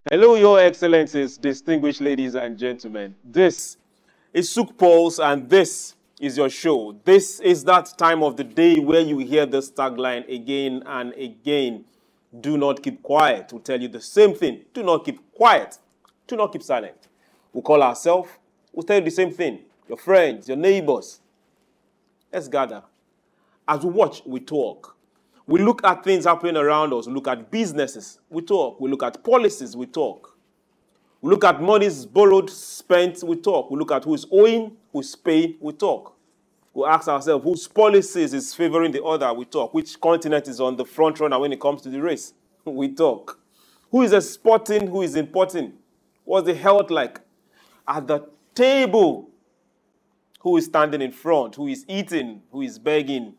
Hello, Your Excellencies, distinguished ladies and gentlemen. This is SOUQ Pulse, and this is your show. This is that time of the day where you hear this tagline again and again. Do not keep quiet. We'll tell you the same thing. Do not keep quiet. Do not keep silent. We'll call ourselves. We'll tell you the same thing. Your friends, your neighbors. Let's gather. As we watch, we talk. We look at things happening around us. We look at businesses. We talk. We look at policies. We talk. We look at monies borrowed, spent. We talk. We look at who is owing, who is paying. We talk. We ask ourselves whose policies is favoring the other. We talk. Which continent is on the front runner when it comes to the race. We talk. Who is exporting, who is importing? What's the health like? At the table, who is standing in front? Who is eating? Who is begging?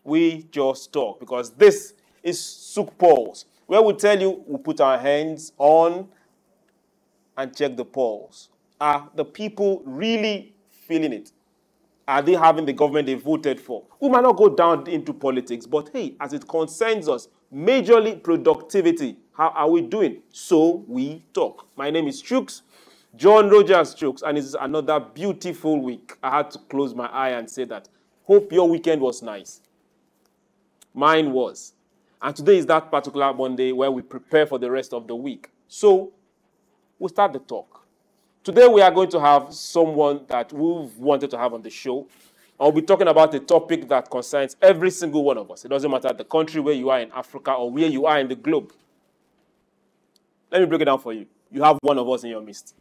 We just talk, because this is SOUQ Pulse, where we tell you we put our hands on and check the pulse. Are the people really feeling it? Are they having the government they voted for? We might not go down into politics, but hey, as it concerns us, majorly productivity, how are we doing? So we talk. My name is Chooks, John Rogers Chooks, and it's another beautiful week. I had to close my eye and say that. Hope your weekend was nice. Mine was. And today is that particular Monday where we prepare for the rest of the week. So, we'll start the talk. Today we are going to have someone that we've wanted to have on the show. I'll be talking about a topic that concerns every single one of us. It doesn't matter the country where you are in Africa or where you are in the globe. Let me break it down for you. You have one of us in your midst.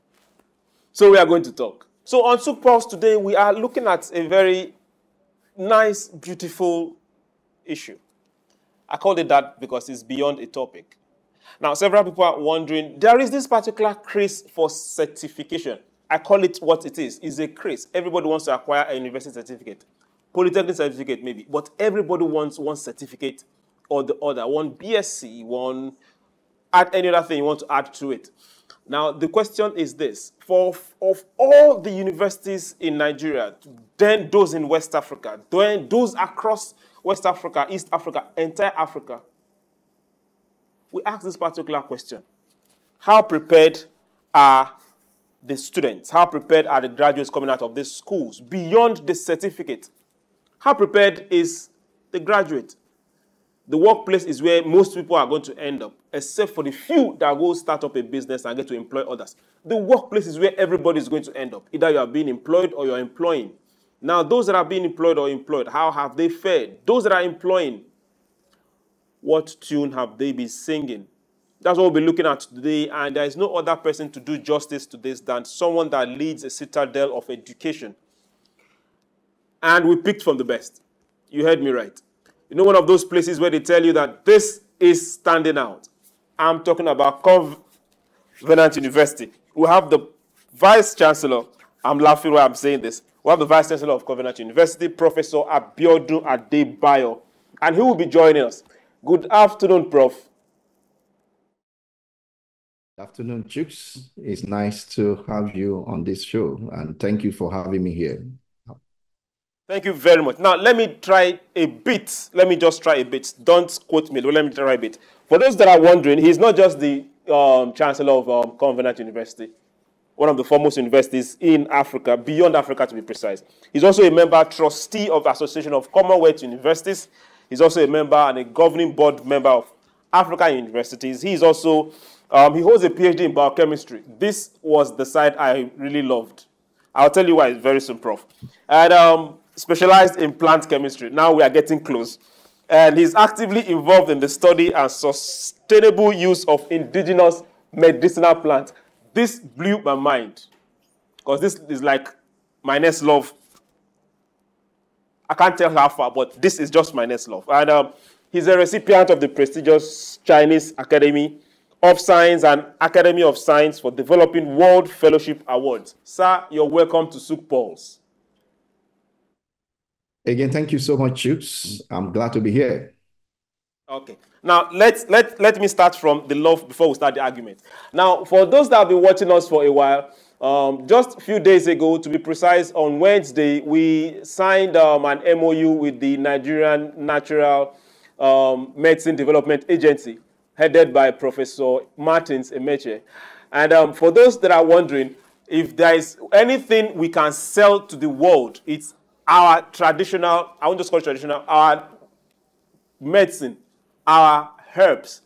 So we are going to talk. So on SOUQ Pulse today, we are looking at a very nice, beautiful issue. I called it that because it's beyond a topic. Now, several people are wondering, there is this particular craze for certification. I call it what it is. It's a craze. Everybody wants to acquire a university certificate, polytechnic certificate maybe, but everybody wants one certificate or the other, one BSc, one, add any other thing you want to add to it. Now, the question is this. Of all the universities in Nigeria, then those in West Africa, then those across West Africa, East Africa, entire Africa, we ask this particular question. How prepared are the students? How prepared are the graduates coming out of these schools beyond the certificate? How prepared is the graduate? The workplace is where most people are going to end up, except for the few that go start up a business and get to employ others. The workplace is where everybody is going to end up. Either you are being employed or you're employing. Now, those that are being employed, how have they fared? Those that are employing, what tune have they been singing? That's what we'll be looking at today, and there is no other person to do justice to this than someone that leads a citadel of education. And we picked from the best. You heard me right. You know, one of those places where they tell you that this is standing out. I'm talking about Covenant University. We have the Vice-Chancellor. I'm laughing while I'm saying this. We have the Vice-Chancellor of Covenant University, Professor Abiodun Adebayo, and he will be joining us. Good afternoon, Prof. Good afternoon, Chooks. It's nice to have you on this show, and thank you for having me here. Thank you very much. Now, let me try a bit. Let me just try a bit. Don't quote me. Let me try a bit. For those that are wondering, he's not just the Chancellor of Covenant University, one of the foremost universities in Africa, beyond Africa to be precise. He's also a member trustee of the Association of Commonwealth Universities. He's also a member and a governing board member of African universities. He's also, he holds a PhD in biochemistry. This was the side I really loved. I'll tell you why very soon, Prof. And specialized in plant chemistry. Now we are getting close. And he's actively involved in the study and sustainable use of indigenous medicinal plants. This blew my mind, because this is like my next love. I can't tell how far, but this is just my next love. And he's a recipient of the prestigious Chinese Academy of Science and Academy of Science for Developing World Fellowship Awards. Sir, you're welcome to SOUQ Pulse. Again, thank you so much, Chooks. I'm glad to be here. Okay. Now, let me start from the love before we start the argument. Now, for those that have been watching us for a while, just a few days ago, to be precise, on Wednesday, we signed an MOU with the Nigerian Natural Medicine Development Agency, headed by Professor Martins Emeche. And for those that are wondering, if there is anything we can sell to the world, it's our traditional, I won't just call it traditional, our medicine, our herbs,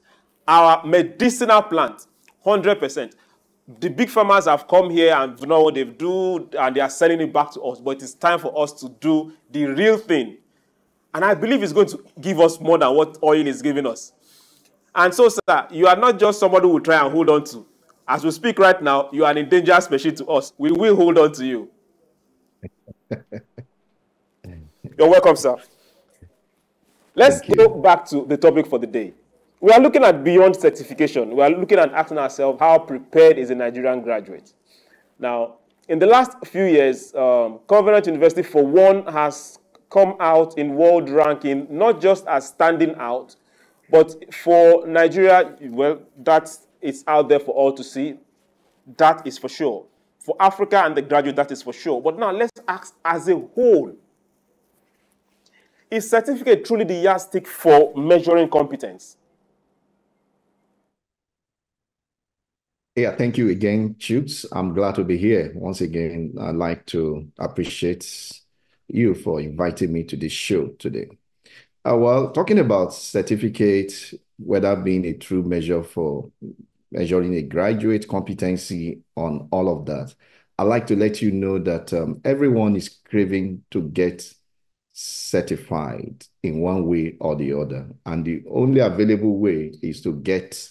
our medicinal plants, 100%. The big farmers have come here and you know what they do, and they are selling it back to us. But it's time for us to do the real thing. And I believe it's going to give us more than what oil is giving us. And so, sir, you are not just somebody who will try and hold on to. As we speak right now, you are an endangered species to us. We will hold on to you. You're welcome, sir. Let's go back to the topic for the day. We are looking at beyond certification. We are looking at asking ourselves, how prepared is a Nigerian graduate? Now, in the last few years, Covenant University, for one, has come out in world ranking, not just as standing out, but for Nigeria, well, it's out there for all to see. That is for sure. For Africa and the graduate, that is for sure. But now let's ask as a whole, is certificate truly the yardstick for measuring competence? Yeah, thank you again, Chooks. I'm glad to be here. Once again, I'd like to appreciate you for inviting me to this show today. Well, talking about certificate, whether being a true measure for measuring a graduate competency on all of that, I'd like to let you know that everyone is craving to get certified in one way or the other. And the only available way is to get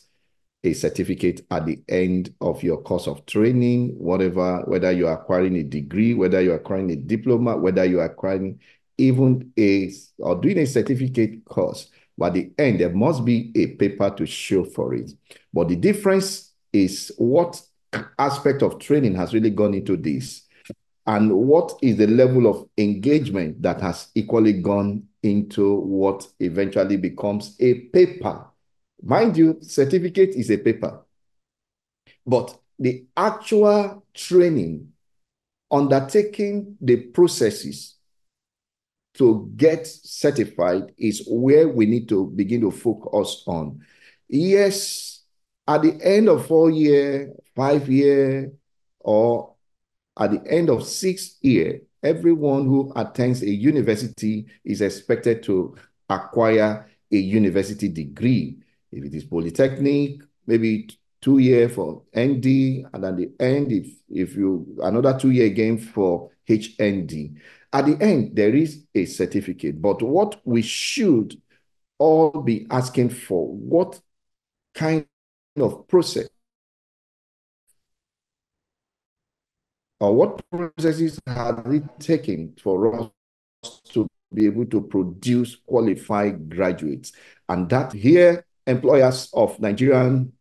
a certificate at the end of your course of training, whether you're acquiring a degree, whether you're acquiring a diploma, whether you're acquiring even or doing a certificate course. But at the end, there must be a paper to show for it. But the difference is what aspect of training has really gone into this, and what is the level of engagement that has equally gone into what eventually becomes a paper. Mind you, certificate is a paper, but the actual training, undertaking the processes to get certified is where we need to begin to focus on. Yes, at the end of 4-year, 5-year, or at the end of 6-year, everyone who attends a university is expected to acquire a university degree. If it is polytechnic, maybe 2-year for ND, and at the end, if you another 2-year again for HND. At the end, there is a certificate. But what we should all be asking for, what kind of process or what processes have it taken for us to be able to produce qualified graduates? And that here, employers of Nigerian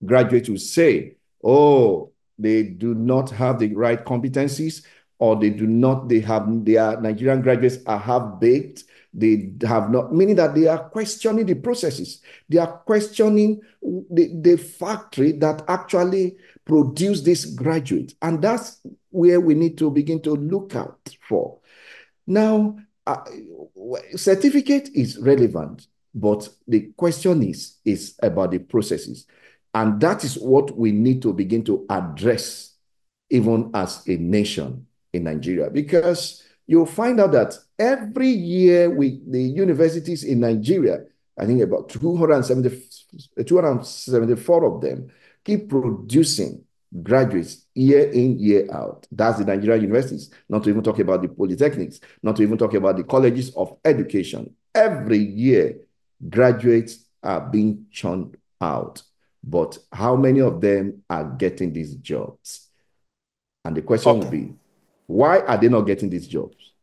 graduates will say, oh, they do not have the right competencies, or their Nigerian graduates are half-baked. They have not, meaning that they are questioning the processes. They are questioning the factory that actually produced this graduate. And that's where we need to begin to look out for. Now, certificate is relevant, but the question is about the processes. And that is what we need to begin to address even as a nation in Nigeria, because you'll find out that every year the universities in Nigeria, I think about 274 of them, keep producing graduates year in, year out. That's the Nigerian universities, not to even talk about the polytechnics, not to even talk about the colleges of education. Every year, graduates are being churned out. But how many of them are getting these jobs? And the question will be, why are they not getting these jobs?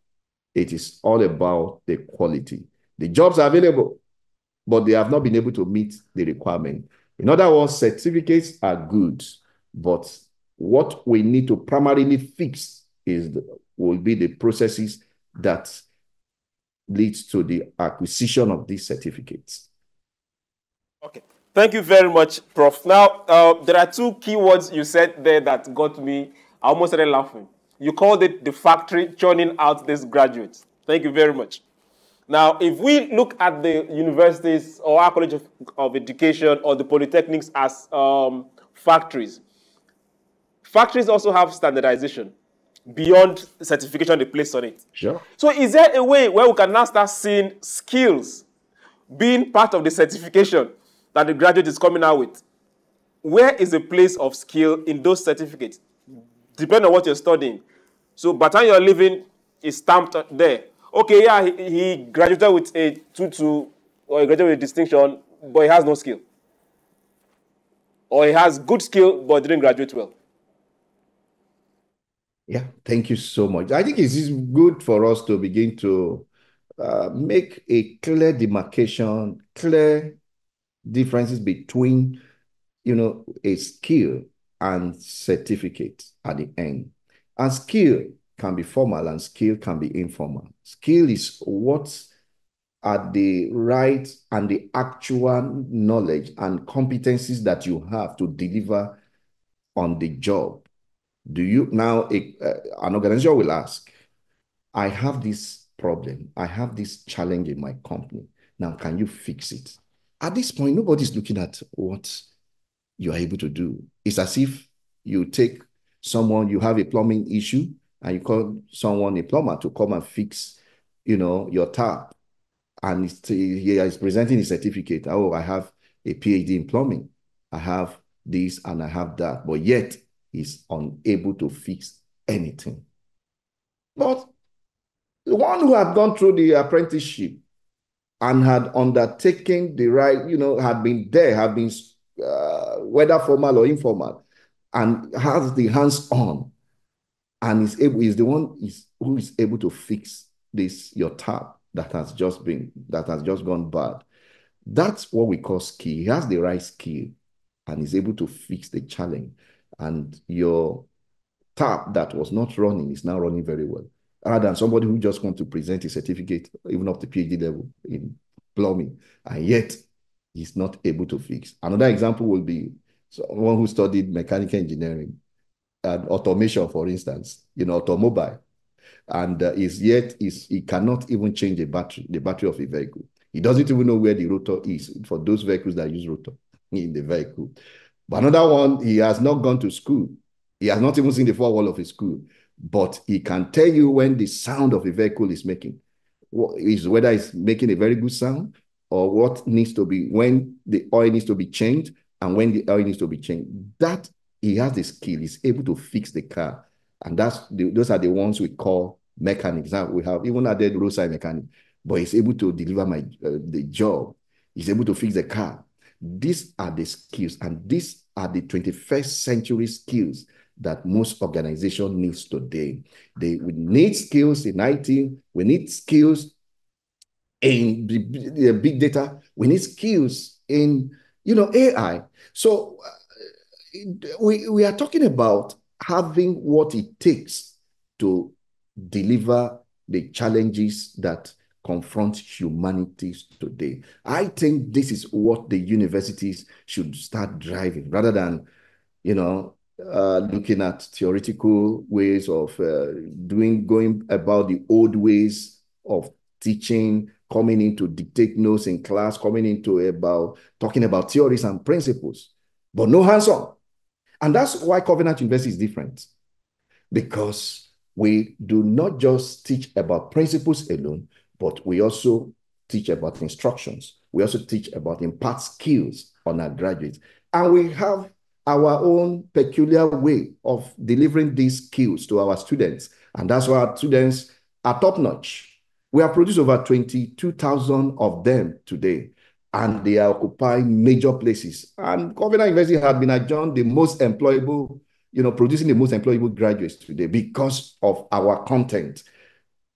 It is all about the quality. The jobs are available, but they have not been able to meet the requirement. In other words, certificates are good, but what we need to primarily fix will be the processes that leads to the acquisition of these certificates. Okay. Thank you very much, Prof. Now, there are two keywords you said there that got me, I almost started laughing. You called it the factory churning out these graduates. Thank you very much. Now, if we look at the universities or our college of education or the polytechnics as factories, factories also have standardization beyond certification they place on it. Sure. So is there a way where we can now start seeing skills being part of the certification that the graduate is coming out with? Where is the place of skill in those certificates? Depending on what you're studying. So by the time you're leaving, it's stamped there. Okay, yeah, he graduated with a 2-2 or he graduated with distinction, but he has no skill. Or he has good skill, but didn't graduate well. Yeah, thank you so much. I think it's good for us to begin to make a clear demarcation, clear differences between, a skill and certificate at the end. And skill can be formal and skill can be informal. Skill is what are the right and the actual knowledge and competencies that you have to deliver on the job. Do you now, an organization will ask, I have this problem, I have this challenge in my company. Now, can you fix it? At this point, nobody's looking at what you are able to do. It's as if you take someone, you have a plumbing issue, and you call someone, a plumber, to come and fix, your tap. And he is presenting his certificate. Oh, I have a PhD in plumbing. I have this and I have that. But yet, he's unable to fix anything. But the one who had gone through the apprenticeship and had undertaken the right, had been there, had been whether formal or informal, and has the hands-on, and is the one who is able to fix your tap that has just gone bad. That's what we call skill. He has the right skill and is able to fix the challenge. And your tap that was not running is now running very well. Rather than somebody who just wants to present a certificate, even up to PhD level in plumbing, and yet he's not able to fix. Another example will be someone who studied mechanical engineering and automation, for instance, automobile, and he cannot even change the battery of a vehicle. He doesn't even know where the rotor is for those vehicles that use rotor in the vehicle. But another one, he has not gone to school. He has not even seen the four wall of a school, but he can tell you when the sound of a vehicle is making, whether it's making a very good sound or what needs to be, when the oil needs to be changed and when the oil needs to be changed. That he has the skill, he's able to fix the car. And those are the ones we call mechanics. Now we have even added roadside mechanic, but he's able to deliver the job. He's able to fix the car. These are the skills, and these are the 21st century skills that most organizations need today. We need skills in IT. We need skills in the big data. We need skills in, AI. So we are talking about having what it takes to deliver the challenges that confront humanity today. I think this is what the universities should start driving, rather than, looking at theoretical ways of going about the old ways of teaching, coming in to dictate notes in class, coming into talking about theories and principles, but no hands-on. And that's why Covenant University is different, because we do not just teach about principles alone, but we also teach about instructions. We also teach about impart skills on our graduates. And we have our own peculiar way of delivering these skills to our students. And that's why our students are top-notch. We have produced over 22,000 of them today, and they are occupying major places. And Covenant University has been adjourned the most employable, producing the most employable graduates today because of our content.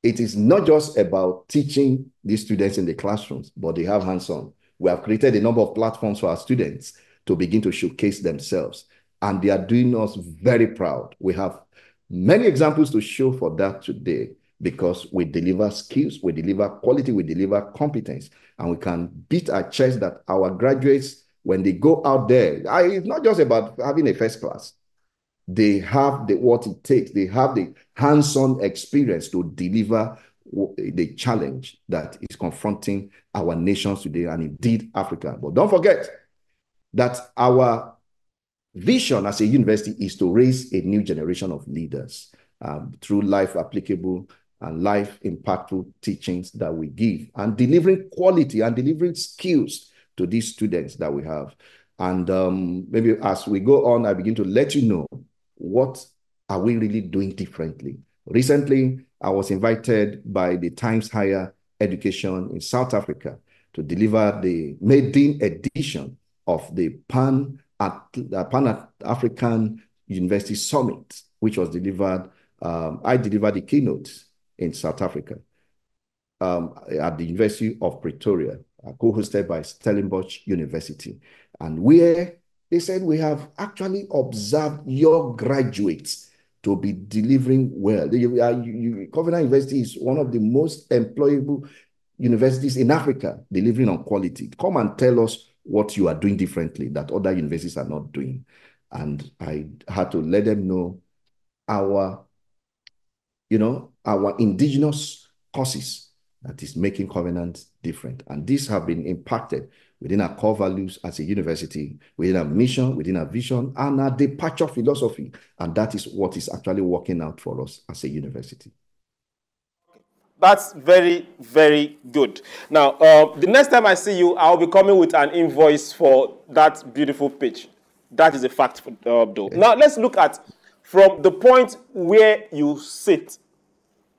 It is not just about teaching these students in the classrooms, but they have hands-on. We have created a number of platforms for our students to begin to showcase themselves, and they are doing us very proud. We have many examples to show for that today, because we deliver skills, we deliver quality, we deliver competence, and we can beat our chest that our graduates, when they go out there, it's not just about having a first class. They have what it takes. They have the hands-on experience to deliver the challenge that is confronting our nations today and indeed Africa. But don't forget that our vision as a university is to raise a new generation of leaders through life applicable and life impactful teachings that we give and delivering quality and delivering skills to these students that we have. And maybe as we go on, I begin to let you know what are we really doing differently. Recently, I was invited by the Times Higher Education in South Africa to deliver the maiden edition of the Pan-African University Summit, which was delivered. I delivered the keynote in South Africa at the University of Pretoria, co-hosted by Stellenbosch University, and where they said we have actually observed your graduates to be delivering well. Covenant University is one of the most employable universities in Africa, delivering on quality. Come and tell us what you are doing differently that other universities are not doing. And I had to let them know our indigenous courses that is making Covenant different. And these have been impacted within our core values as a university, within our mission, within our vision, and our departure philosophy. And that is what is actually working out for us as a university. That's very, very good. Now, the next time I see you, I'll be coming with an invoice for that beautiful pitch. That is a fact, though. Now, let's look at from the point where you sit.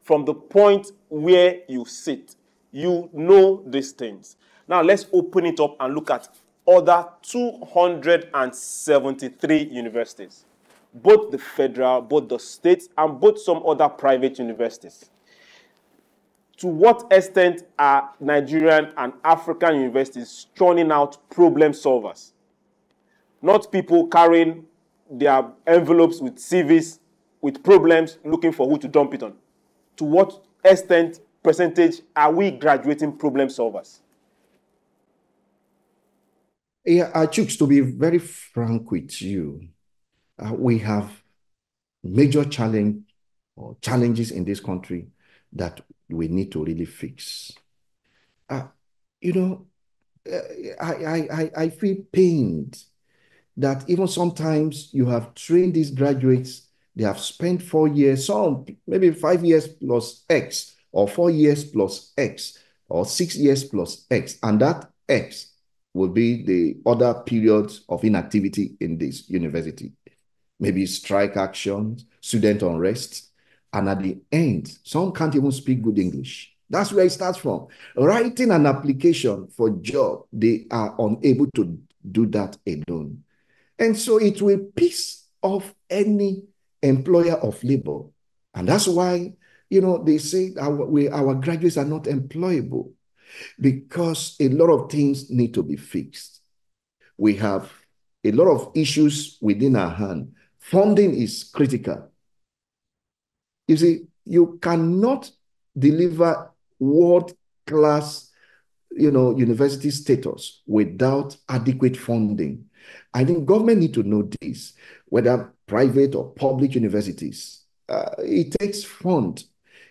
From the point where you sit, you know these things. Now, let's open it up and look at other 273 universities, both the federal, both the states, and both some other private universities. To what extent are Nigerian and African universities churning out problem solvers? Not people carrying their envelopes with CVs, with problems, looking for who to dump it on. To what extent, percentage, are we graduating problem solvers? Yeah, I choose to be very frank with you. We have major challenges in this country that we need to really fix. I feel pained that even sometimes you have trained these graduates, they have spent 4 years, some maybe 5 years plus X, or 4 years plus X, or 6 years plus X, and that X will be the other periods of inactivity in this university. Maybe strike actions, student unrest, and at the end, some can't even speak good English. That's where it starts from. Writing an application for a job, they are unable to do that alone. And so it will piss off any employer of labor. And that's why, they say our graduates are not employable, because a lot of things need to be fixed. We have a lot of issues within our hand. Funding is critical. You see, you cannot deliver world-class, university status without adequate funding. I think government need to know this, whether private or public universities. It takes fund.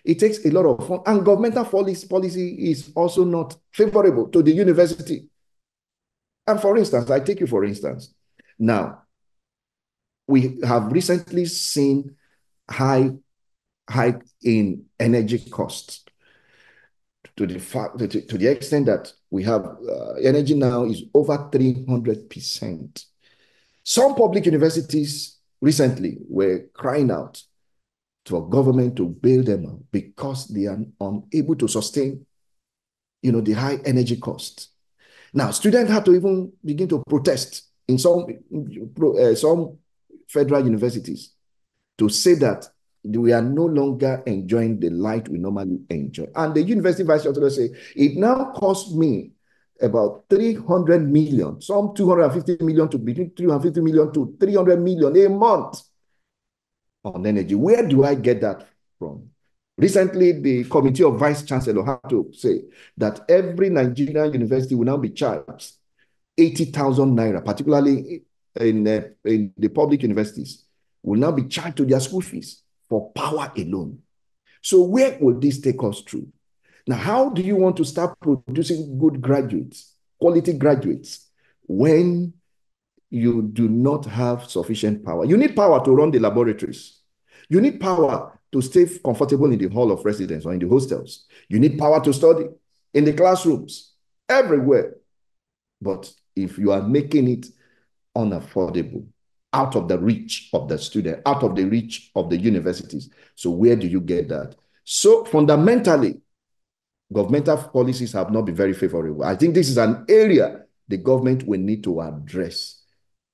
It takes a lot of fund. And governmental policy is also not favorable to the university. And for instance, I take you for instance. Now, we have recently seen high in energy costs to the extent that we have energy now is over 300%. Some public universities recently were crying out to a government to bail them out because they are unable to sustain, the high energy costs. Now, students had to even begin to protest in some federal universities to say that we are no longer enjoying the light we normally enjoy. And the university vice-chancellor say, it now costs me about 300 million, some 250 million to between 350 million to 300 million a month on energy. Where do I get that from? Recently, the Committee of Vice-Chancellor had to say that every Nigerian university will now be charged 80,000 naira, particularly in the public universities, will now be charged to their school fees for power alone. So where will this take us through? Now, how do you want to start producing good graduates, quality graduates, when you do not have sufficient power? You need power to run the laboratories. You need power to stay comfortable in the hall of residence or in the hostels. You need power to study in the classrooms, everywhere. But if you are making it unaffordable, out of the reach of the student, out of the reach of the universities, so where do you get that? So fundamentally, governmental policies have not been very favorable. I think this is an area the government will need to address.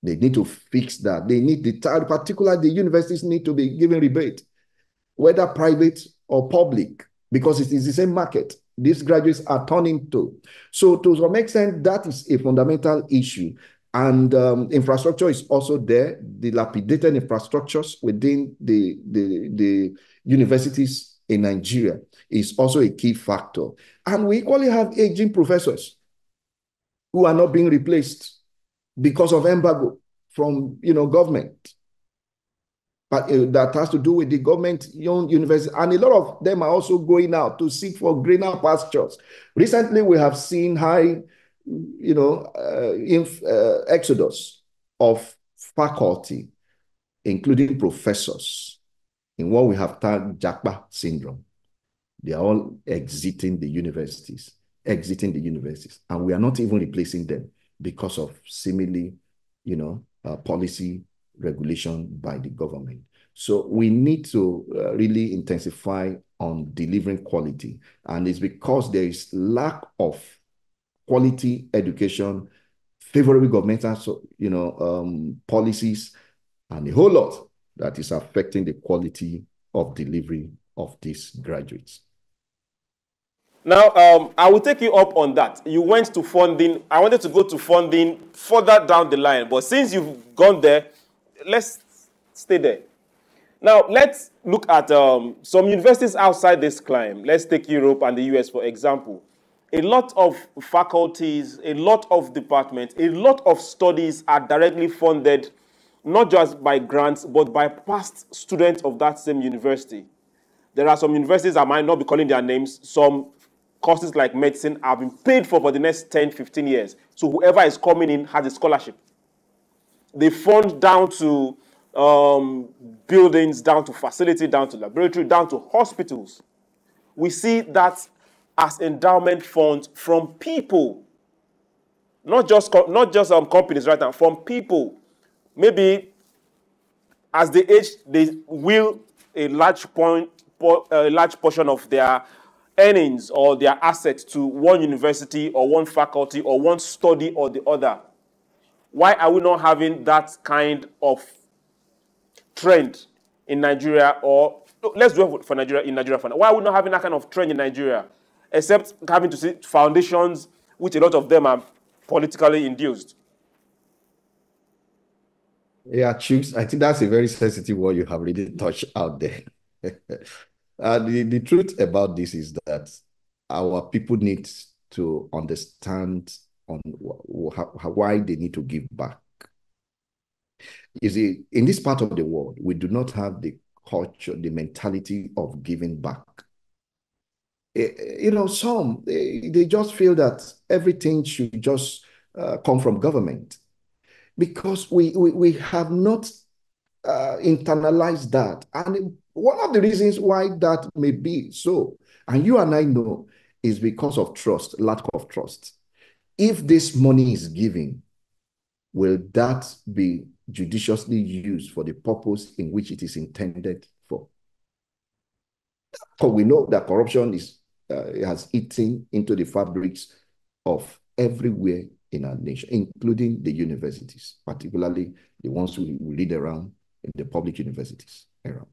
They need to fix that. They need particularly the universities need to be given rebate, whether private or public, because it is the same market these graduates are turning to. So to some extent, that is a fundamental issue. And infrastructure is also there. Dilapidated infrastructures within the universities in Nigeria is also a key factor. And we equally have aging professors who are not being replaced because of embargo from government. But that has to do with the government-owned university. And a lot of them are also going out to seek for greener pastures. Recently, we have seen high, exodus of faculty, including professors, in what we have tagged Japa syndrome. They are all exiting the universities, and we are not even replacing them because of seemingly, policy regulation by the government. So we need to really intensify on delivering quality, and it's because there is lack of quality education, favorable governmental, policies, and a whole lot that is affecting the quality of delivery of these graduates. Now, I will take you up on that. You went to funding. I wanted to go to funding further down the line, but since you've gone there, let's stay there. Now, let's look at some universities outside this climb. Let's take Europe and the US, for example. A lot of faculties, a lot of departments, a lot of studies are directly funded, not just by grants, but by past students of that same university. There are some universities, I might not be calling their names, some courses like medicine have been paid for the next 10, 15 years. So whoever is coming in has a scholarship. They fund down to buildings, down to facility, down to laboratory, down to hospitals. We see that as endowment funds from people, not just companies right now, from people. Maybe as they age, they will a large portion of their earnings or their assets to one university or one faculty or one study or the other. Why are we not having that kind of trend in Nigeria? Or let's do it for Nigeria, in Nigeria for now. Why are we not having that kind of trend in Nigeria? Except having to see foundations, which a lot of them are politically induced. Yeah, Chooks, I think that's a very sensitive word you have really touched out there. The truth about this is that our people need to understand on why they need to give back. You see, in this part of the world, we do not have the culture, the mentality of giving back. Some, they just feel that everything should just come from government, because we have not internalized that. And one of the reasons why that may be so, and you and I know, is because of trust, lack of trust. If this money is given, will that be judiciously used for the purpose in which it is intended for? Because we know that corruption has eaten into the fabrics of everywhere in our nation, including the universities, particularly the ones we lead around in the public universities around.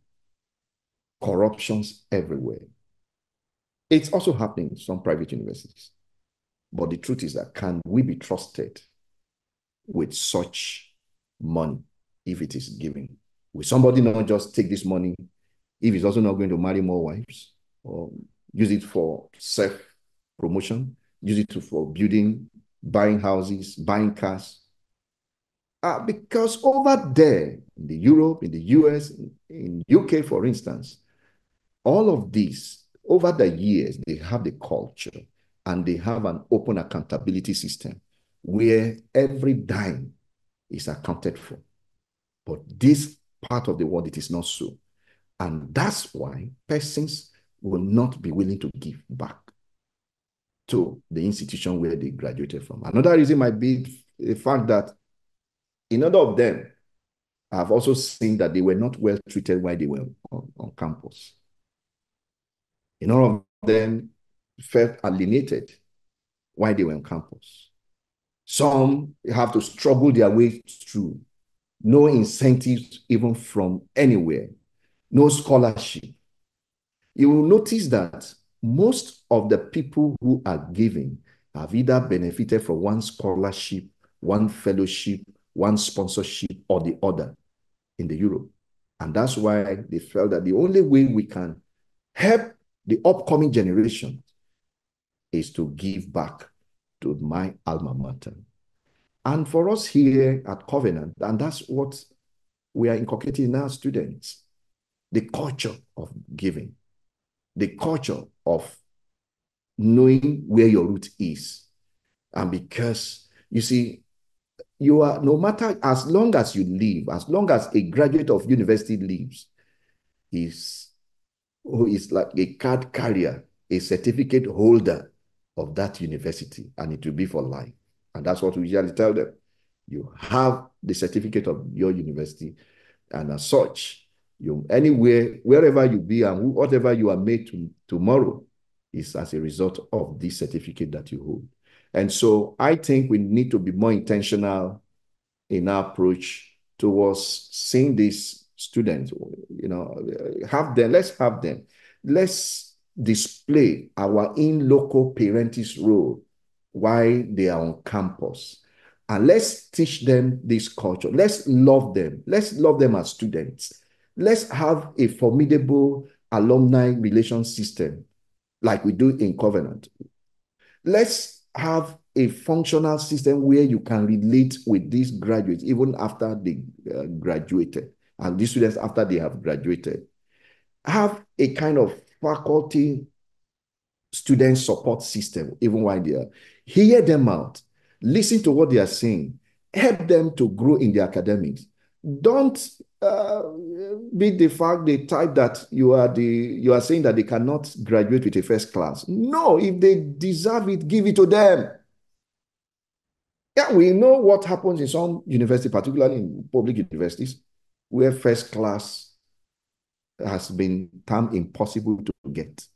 Corruptions everywhere. It's also happening in some private universities. But the truth is that, can we be trusted with such money if it is given? Will somebody not just take this money if he's also not going to marry more wives, or use it for self-promotion, use it for building, buying houses, buying cars? Because over there, in the Europe, in the US, in UK, for instance, All of these, over the years, they have the culture and they have an open accountability system where every dime is accounted for. But this part of the world, it is not so. And that's why persons will not be willing to give back to the institution where they graduated from. Another reason might be the fact that in other of them, I've also seen that they were not well treated while they were on campus. In all of them felt alienated while they were on campus. Some have to struggle their way through. No incentives even from anywhere. No scholarship. You will notice that most of the people who are giving have either benefited from one scholarship, one fellowship, one sponsorship, or the other in the Europe. And that's why they felt that the only way we can help the upcoming generation is to give back to my alma mater. And for us here at Covenant, and that's what we are inculcating in our students, the culture of giving, the culture of knowing where your root is. And because, you see, you are, no matter, as long as you live, as long as a graduate of university lives, who is like a card carrier, a certificate holder of that university, and it will be for life. And that's what we usually tell them. You have the certificate of your university, and as such, you anywhere, wherever you be and whatever you are made to tomorrow is as a result of this certificate that you hold. And so I think we need to be more intentional in our approach towards seeing these students, let's have them. Let's display our in-loco parentis role while they are on campus. And let's teach them this culture. Let's love them. Let's love them as students. Let's have a formidable alumni relation system like we do in Covenant. Let's have a functional system where you can relate with these graduates even after they graduated, and these students after they have graduated. Have a kind of faculty student support system even while they are. Hear them out. Listen to what they are saying. Help them to grow in the academics. Don't be the type that you are saying that they cannot graduate with a first class. No, if they deserve it, give it to them. Yeah, we know what happens in some universities, particularly in public universities, where first class has been termed impossible to get.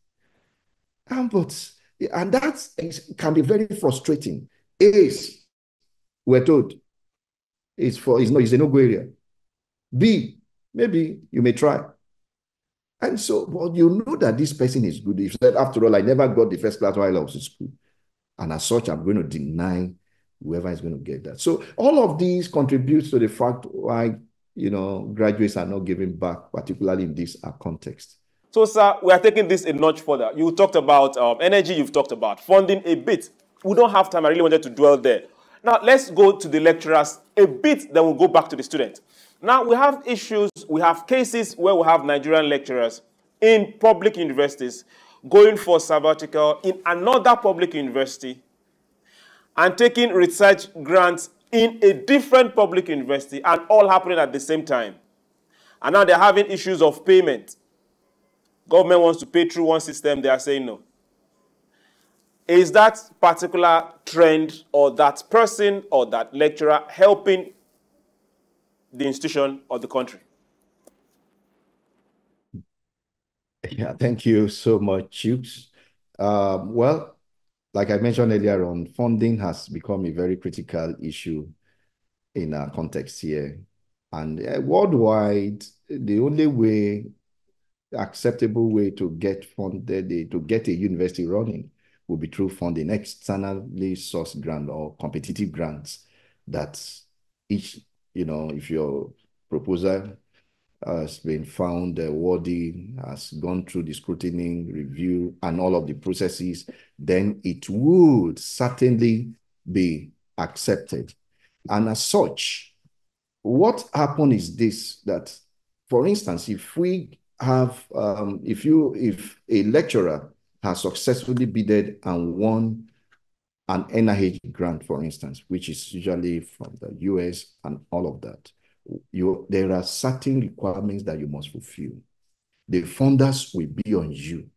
And that can be very frustrating. We're told, it's a no-go area. B, maybe you may try. And so, but you know that this person is good. If you said, after all, I never got the first class while I was in school. And as such, I'm going to deny whoever is going to get that. So all of these contributes to the fact why, graduates are not giving back, particularly in this context. So, sir, we are taking this a notch further. You talked about energy, you've talked about funding a bit. We don't have time. I really wanted to dwell there. Now, let's go to the lecturers a bit, then we'll go back to the students. Now, we have issues, we have cases where we have Nigerian lecturers in public universities going for sabbatical in another public university and taking research grants in a different public university, and all happening at the same time. And now they're having issues of payment. Government wants to pay through one system, they are saying no. Is that particular trend or that person or that lecturer helping the institution or the country? Yeah, thank you so much, SOUQ. Well, like I mentioned earlier on, funding has become a very critical issue in our context here. And worldwide, the only acceptable way to get funded, to get a university running, will be through funding, externally sourced grant or competitive grants that each, if your proposal has been found worthy, has gone through the scrutiny, review, and all of the processes, then it would certainly be accepted. And as such, what happened is this, that, for instance, if we have, if a lecturer has successfully bidded and won an NIH grant, for instance, which is usually from the US and all of that, there are certain requirements that you must fulfill. The funders will be on you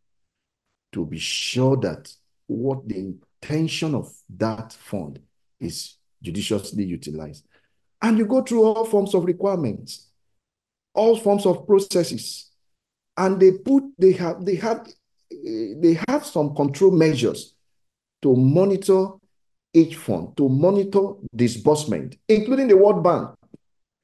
to be sure that what the intention of that fund is judiciously utilized. And you go through all forms of requirements, all forms of processes, and they have some control measures to monitor each fund, to monitor disbursement, including the World Bank.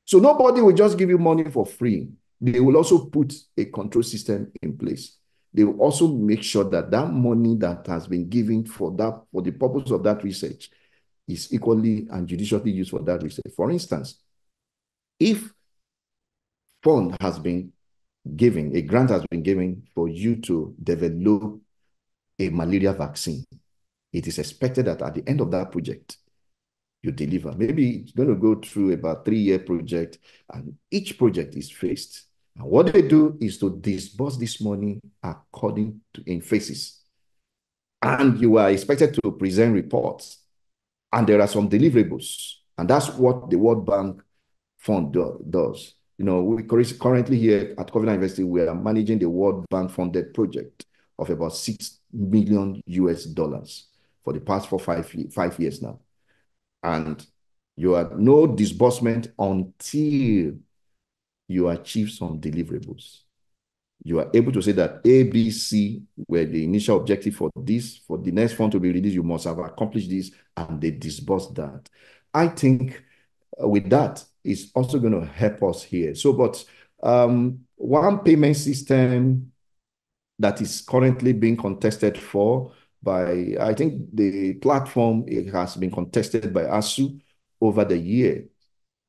So nobody will just give you money for free. They will also put a control system in place. They will also make sure that that money that has been given for the purpose of that research is equally and judiciously used for that research. For instance, if fund has been given, a grant has been given for you to develop a malaria vaccine, it is expected that at the end of that project, you deliver. Maybe it's going to go through about 3-year project, and each project is phased. And what they do is to disburse this money according to in phases. And you are expected to present reports. And there are some deliverables. And that's what the World Bank Fund does. We currently here at Covenant University, we are managing the World Bank funded project of about $6 million for the past 5 years now. And you have no disbursement until you achieve some deliverables. You are able to say that A, B, C were the initial objective for this. For the next fund to be released, you must have accomplished this, and they disburse that. I think with that, it's also going to help us here. So, but one payment system that is currently being contested for by, I think the platform, it has been contested by SOUQ over the year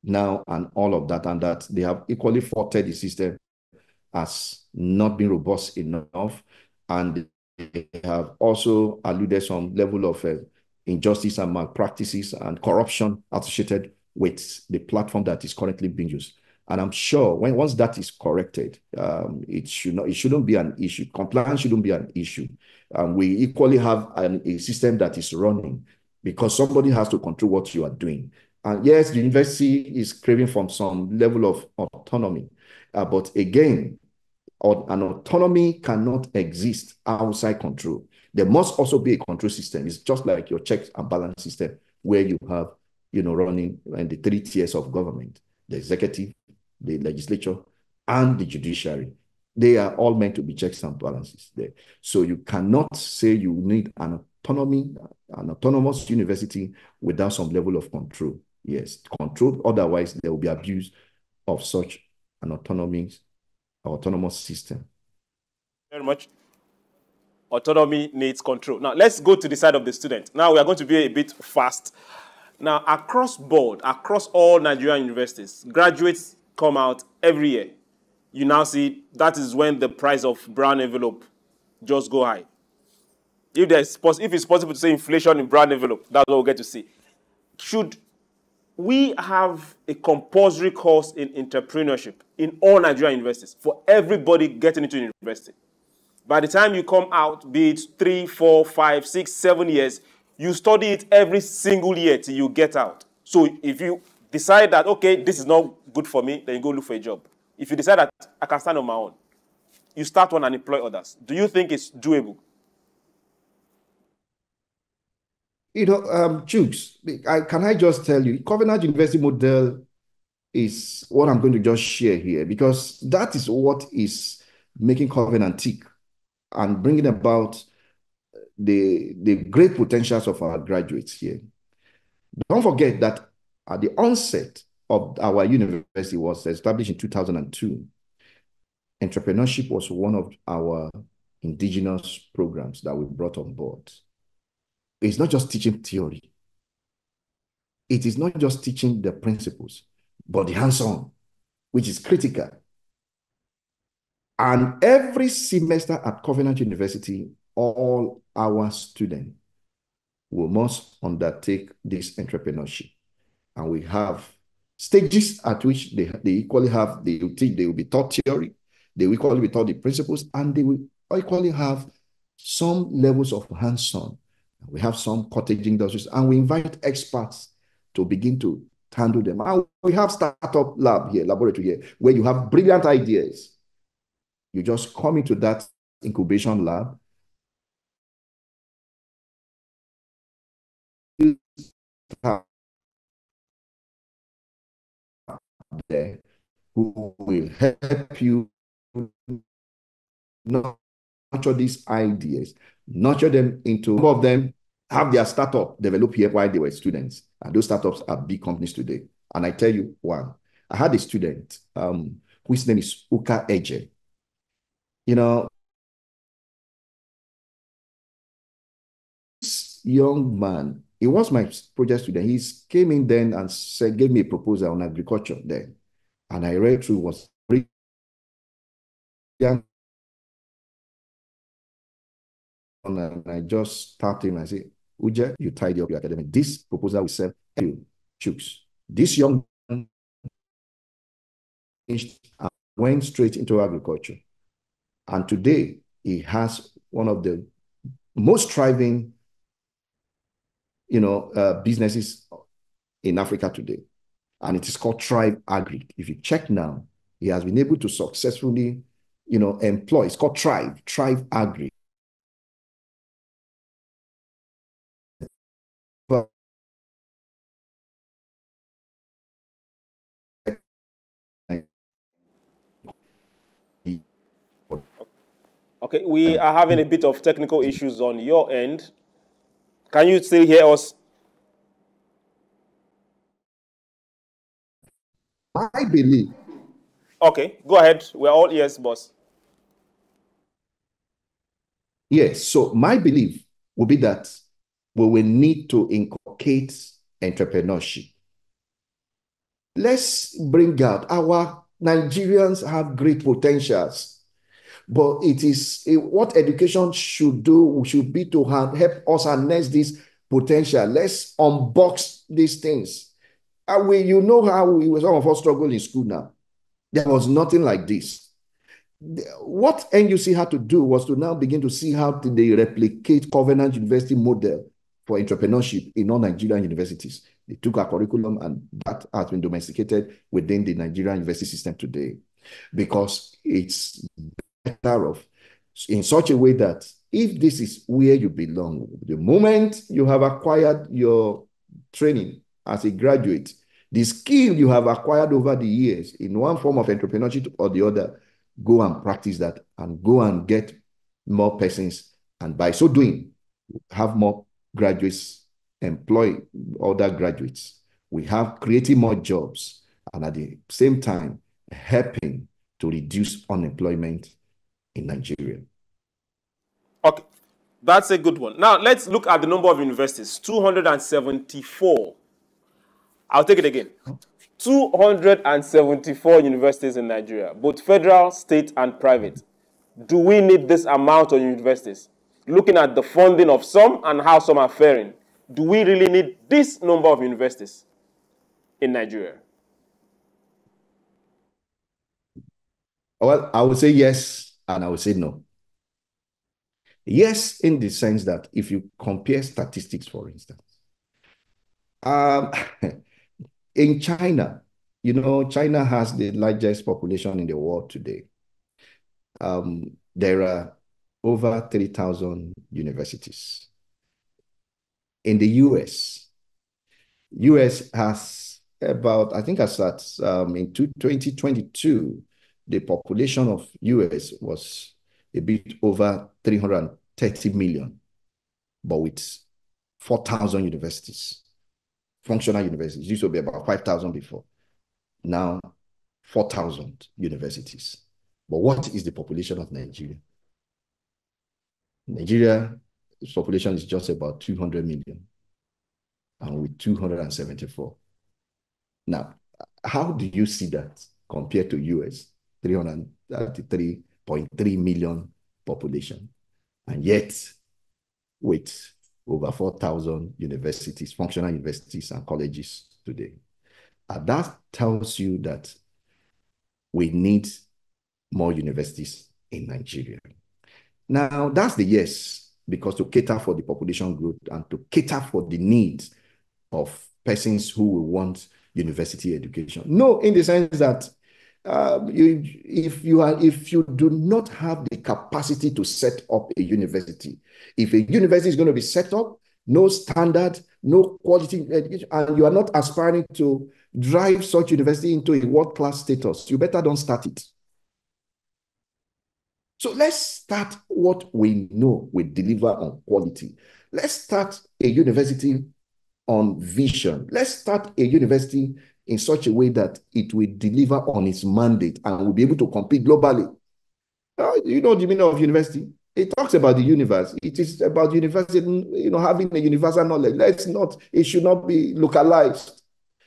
now and all of that, and that they have equally faulted the system as not being robust enough, and they have also alluded some level of injustice and malpractices and corruption associated with the platform that is currently being used. And I'm sure once that is corrected, it shouldn't be an issue. Compliance shouldn't be an issue. We equally have a system that is running because somebody has to control what you are doing. And yes, the university is craving from some level of autonomy. But again, an autonomy cannot exist outside control. There must also be a control system. It's just like your checks and balance system, where you have, running in the 3 tiers of government: the executive, the legislature, and the judiciary. They are all meant to be checks and balances there. So you cannot say you need an autonomous university without some level of control. Yes, control. Otherwise, there will be abuse of such an autonomous system. Very much. Autonomy needs control. Now, let's go to the side of the student. Now, we are going to be a bit fast. Now, across board, across all Nigerian universities, graduates come out every year. You now see that is when the price of brown envelope just go high. If it's possible to say inflation in brown envelope, that's what we'll get to see. Should we have a compulsory course in entrepreneurship in all Nigerian universities for everybody getting into university? By the time you come out, be it 3, 4, 5, 6, 7 years, you study it every single year till you get out. So if you decide that, okay, this is not good for me, then you go look for a job. If you decide that I can stand on my own, you start one and employ others. Do you think it's doable? Chooks, can I just tell you, Covenant University model is what I'm going to just share here, because that is what is making Covenant tick and bringing about the great potentials of our graduates here. Don't forget that at the onset of our university was established in 2002. Entrepreneurship was one of our indigenous programs that we brought on board. It's not just teaching theory. It is not just teaching the principles, but the hands-on, which is critical. And every semester at Covenant University, all our students must undertake this entrepreneurship. And we have stages at which they equally have, they will be taught theory, They will equally be taught the principles, and they will equally have some levels of hands-on. We have some cottage industries, and we invite experts to begin to handle them. And we have startup laboratory here, where you have brilliant ideas. You just come into that incubation lab, there who will help you nurture these ideas, nurture them into, some of them have their startup develop here while they were students. And those startups are big companies today. And I tell you one, I had a student whose name is Uka Eje. You know, this young man, he was my project student. He came in then and said, gave me a proposal on agriculture then. And I read through, was brilliant. And I just tapped him and I said, Uja, you tidy up your academic. This proposal will serve you. Choose. This young man went straight into agriculture. And today, he has one of the most thriving, businesses in Africa today. And it is called Thrive Agri. If you check now, he has been able to successfully, employ. It's called Thrive Agri. Okay, we are having a bit of technical issues on your end. Can you still hear us? I believe. Okay, go ahead. We're all ears, boss. Yes, so my belief will be that we will need to inculcate entrepreneurship. Let's bring out our Nigerians have great potentials, but it is what education should do should be to help us harness this potential. Let's unbox these things. And you know how some of us struggle in school now. There was nothing like this. What NUC had to do was to now begin to see how they replicate Covenant University model for entrepreneurship in all Nigerian universities. They took our curriculum, and that has been domesticated within the Nigerian university system today, because it's better off in such a way that if this is where you belong, the moment you have acquired your training as a graduate, the skill you have acquired over the years in one form of entrepreneurship or the other, go and practice that and go and get more persons. And by so doing, have more graduates employ other graduates. We have creating more jobs, and at the same time, helping to reduce unemployment in Nigeria. Okay, that's a good one. Now, let's look at the number of universities, 274. I'll take it again. 274 universities in Nigeria, both federal, state, and private. Do we need this amount of universities? Looking at the funding of some and how some are faring, do we really need this number of universities in Nigeria? Well, I would say yes, and I would say no. Yes, in the sense that if you compare statistics, for instance, in China, China has the largest population in the world today. There are over 3,000 universities. In the US has about, I think as at in 2022, the population of US was a bit over 330 million, but with 4,000 universities, functional universities. This will be about 5,000 before. Now, 4,000 universities. But what is the population of Nigeria? Nigeria's population is just about 200 million, and with 274. Now, how do you see that compared to US, 333.3 million population, and yet with over 4,000 universities, functional universities and colleges today? And that tells you that we need more universities in Nigeria. Now, that's the yes, because to cater for the population growth and to cater for the needs of persons who will want university education. No, in the sense that if you do not have the capacity to set up a university, if a university is going to be set up, no standard, no quality education, and you are not aspiring to drive such university into a world-class status, you better don't start it. So let's start what we know we deliver on quality. Let's start a university on vision. Let's start a university in such a way that it will deliver on its mandate and will be able to compete globally. You know the meaning of university? It talks about the universe. It is about university, having a universal knowledge. It should not be localized.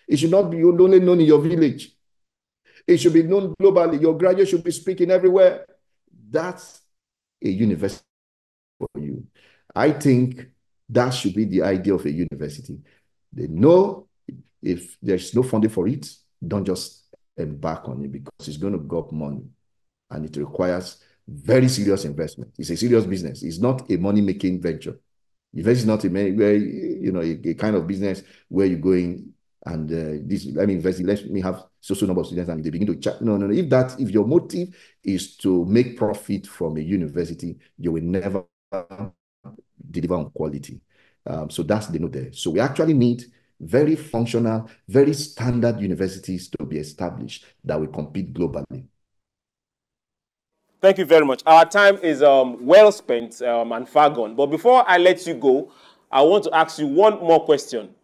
It should not be only known in your village. It should be known globally. Your graduates should be speaking everywhere. That's a university for you. I think that should be the idea of a university. They know if there's no funding for it, don't just embark on it, because it's going to go up money and it requires very serious investment. It's a serious business. It's not a money-making venture. University is not a kind of business where you go in and let me invest, let me have so number of students, and they begin to chat. No. If your motive is to make profit from a university, you will never deliver on quality. So that's the note there. So we actually need very functional, very standard universities to be established that will compete globally. Thank you very much. Our time is well spent and far gone. But before I let you go, I want to ask you one more question.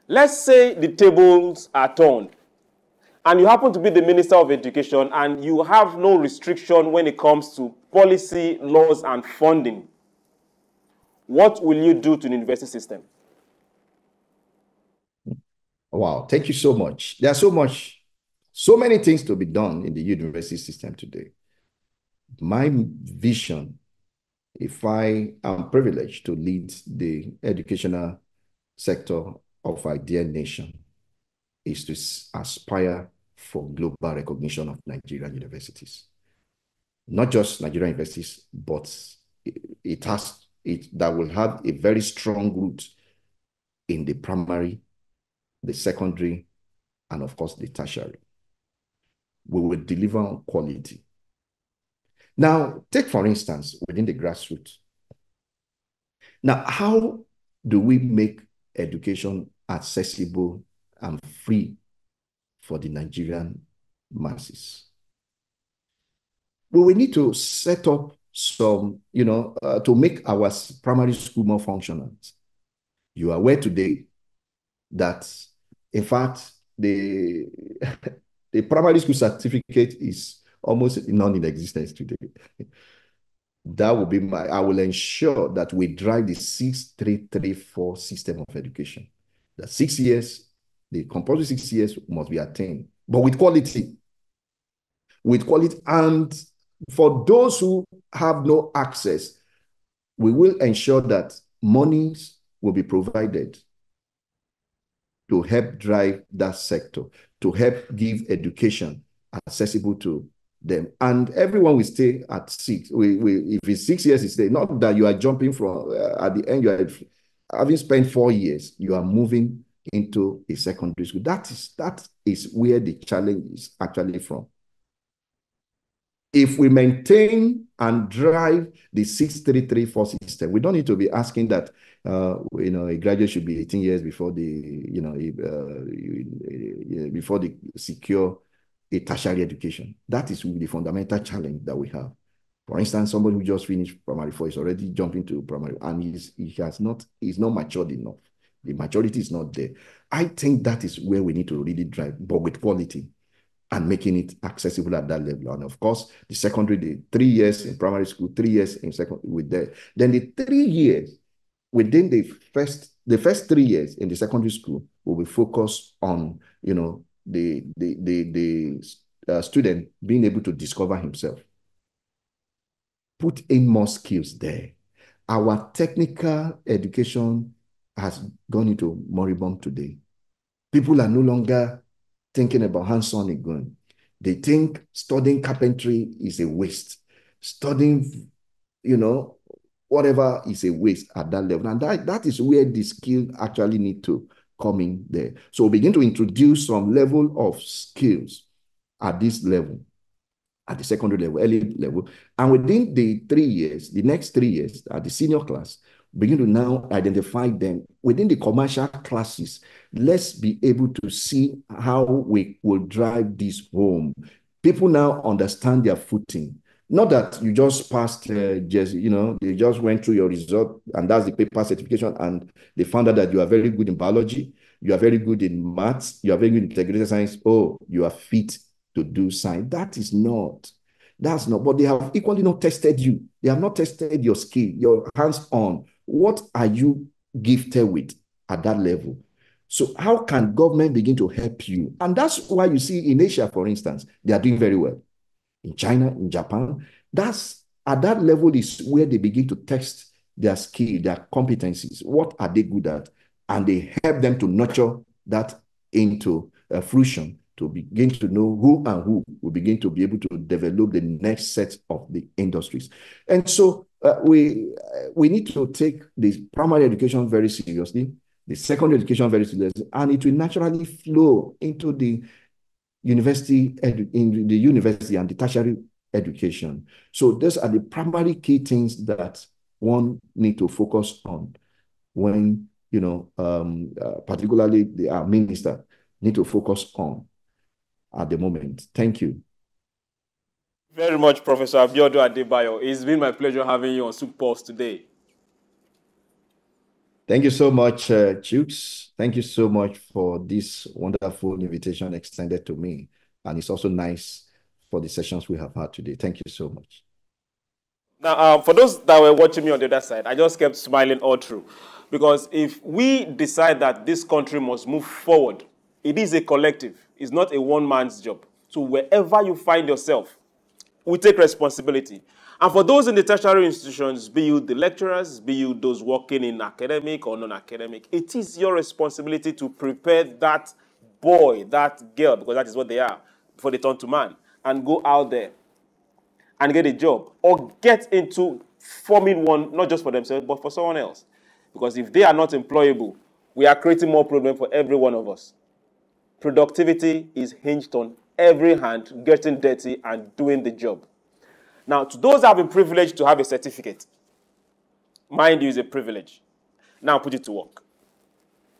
Let's say the tables are turned and you happen to be the Minister of Education and you have no restriction when it comes to policy, laws, and funding. What will you do to the university system? Wow, thank you so much. There's so many things to be done in the university system today. My vision, if I am privileged to lead the educational sector of our dear nation, is to aspire for global recognition of Nigerian universities. Not just Nigerian universities, but that will have a very strong root in the primary, the secondary, and of course the tertiary. We will deliver on quality. Now, take for instance, within the grassroots. Now, how do we make education accessible and free for the Nigerian masses? Well, we need to set up some, to make our primary school more functional. You are aware today that, in fact, the primary school certificate is almost non-in-existence today. That will be I will ensure that we drive the 6-3-3-4 system of education. The 6 years, the compulsory 6 years must be attained, but with quality. With quality. And for those who have no access, we will ensure that monies will be provided to help drive that sector, to help give education accessible to them. And everyone will stay at 6. If it's 6 years, it's not that you are jumping from, at the end, you are having spent 4 years, you are moving into a secondary school. That is where the challenge is actually from. If we maintain and drive the 6-3-3-4 system, we don't need to be asking that a graduate should be 18 years before before they secure a tertiary education. That is the fundamental challenge that we have. For instance, somebody who just finished primary 4 is already jumping to primary, and he's not matured enough. The maturity is not there. I think that is where we need to really drive, but with quality, and making it accessible at that level. And of course, the secondary, the 3 years in primary school, 3 years in secondary, with that. Then the 3 years within the first 3 years in the secondary school will be focused on, the student being able to discover himself. Put in more skills there. Our technical education has gone into moribund today. People are no longer thinking about hands-on again. They think studying carpentry is a waste. Studying, whatever is a waste at that level. And that is where the skill actually need to come in there. So begin to introduce some level of skills at this level, at the secondary level, early level. And within the next 3 years, at the senior class, begin to now identify them within the commercial classes. Let's be able to see how we will drive this home. People now understand their footing. Not that you just passed, they just went through your result and that's the paper certification and they found out that you are very good in biology, you are very good in maths, you are very good in integrated science. Oh, you are fit to do science. That's not, but they have equally not tested you. They have not tested your skill, your hands-on. What are you gifted with at that level? So how can government begin to help you? And that's why you see in Asia, for instance, they are doing very well. In China, in Japan, that's at that level is where they begin to test their skill, their competencies. What are they good at? And they help them to nurture that into fruition, to begin to know who and who will begin to be able to develop the next set of the industries. And so we need to take the primary education very seriously, the secondary education very seriously, and it will naturally flow into the university and the tertiary education. So those are the primary key things that one need to focus on when, particularly the minister need to focus on at the moment. Thank you. Very much, Professor Abiodun Adebayo. It's been my pleasure having you on SOUQ Pulse today. Thank you so much, Chooks. Thank you so much for this wonderful invitation extended to me. And it's also nice for the sessions we have had today. Thank you so much. Now, for those that were watching me on the other side, I just kept smiling all through. Because if we decide that this country must move forward, it is a collective. It's not a one-man's job. So wherever you find yourself, we take responsibility. And for those in the tertiary institutions, be you the lecturers, be you those working in academic or non-academic, it is your responsibility to prepare that boy, that girl, because that is what they are, before they turn to man, and go out there and get a job or get into forming one, not just for themselves, but for someone else. Because if they are not employable, we are creating more problems for every one of us. Productivity is hinged on every hand getting dirty and doing the job. Now, to those that have been privileged to have a certificate, mind you, is a privilege. Now put it to work.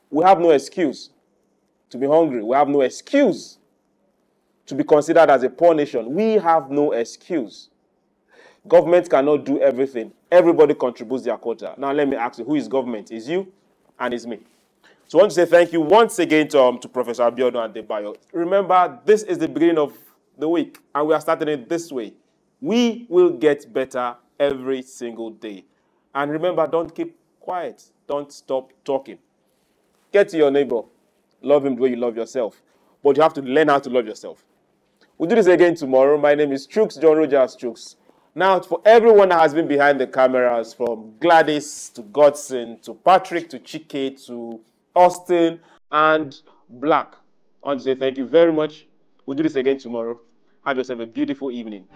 We have no excuse to be hungry. We have no excuse to be considered as a poor nation. We have no excuse. Government cannot do everything. Everybody contributes their quota. Now let me ask you, who is government? It's you and it's me. So I want to say thank you once again to Professor Abiodun Adebayo. Remember, this is the beginning of the week, and we are starting it this way. We will get better every single day. And remember, don't keep quiet. Don't stop talking. Get to your neighbor. Love him the way you love yourself. But you have to learn how to love yourself. We'll do this again tomorrow. My name is Chooks, John Rogers Chooks. Now, for everyone that has been behind the cameras, from Gladys to Godson to Patrick to Chike to Austin and Black, I want to say thank you very much. We'll do this again tomorrow. Have yourself a beautiful evening.